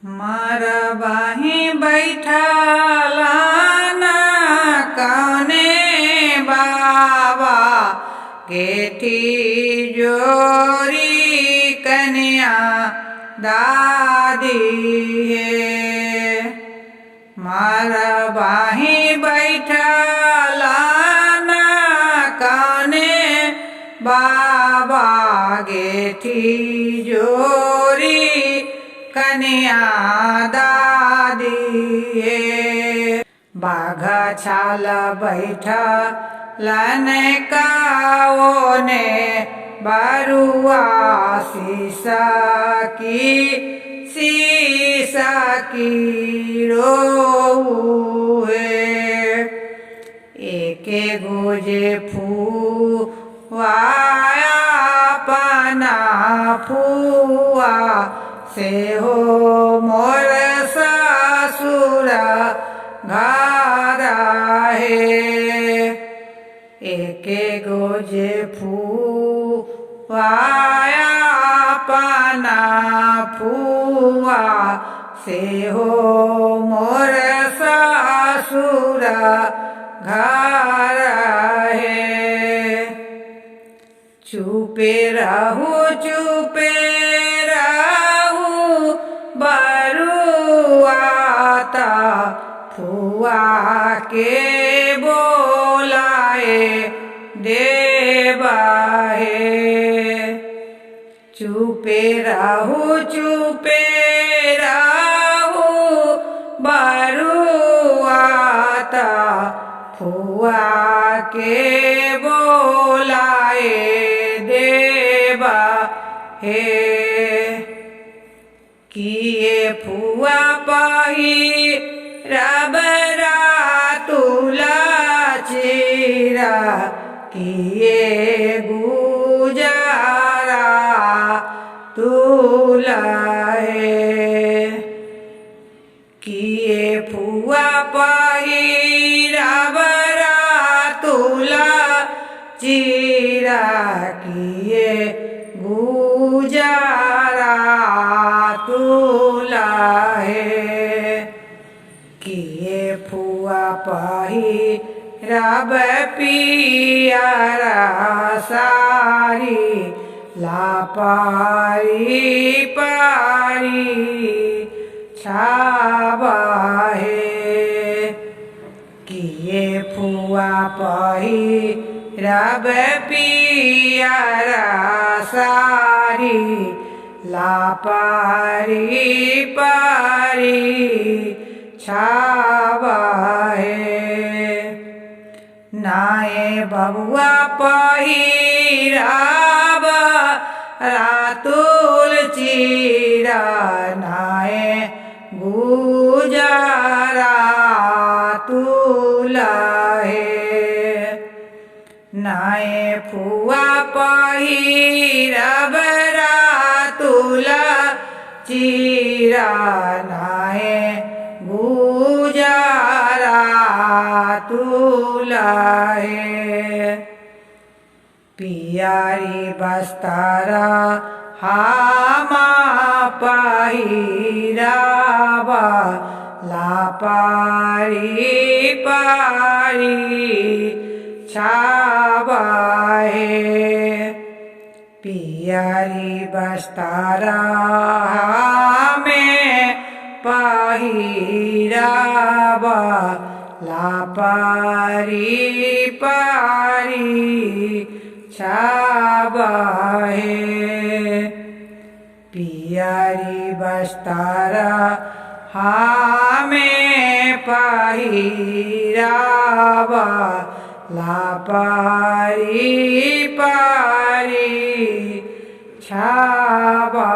मारा बाही बैठला ना कौने बाबा गेठी जोरी कन्या दादी है। मारा बाही बैठला ना कौने बाबा गेठी जोरी कन्या दादी है। बाघा छाल बैठलन काओने बरुआ सीसा की रोए। एके गोजे फुआया पना फुआ से हो मोर ससुर घर है। एके गोजे फुआया पना फुआ से हो मोर ससुर घर है। चुपे रहू बरुआता फुआ के बोलाए देवा है। चुपे रहू बरुआता फुआ के बोलाए देवा है। किए फुआ पाही रबरा तुला चीरा किए गुजारा तुला है। किए फुआ पाही रबरा तुला चीरा किए गुजारा तुला है। किए फुआ पाही रब पियारा सारी लापारी पारी छावा है। किए फुआ पाही रब पियारा सारी लापारी पारी छावा है। नाए बबुआ पहिराब रातुल चीरा नाए गुजारा तुला है। नाए फुआ पहिराब रातुला चीरा नाए गुजारा तुला है। पियारी बस्तारा हामा पहिरावा लापारी पारी छावा है। पियारी बस्तारा में पहिरावा लापारी पारी छावा है। पियारी बस्तारा में पहिरावा लापारी पारी छावा।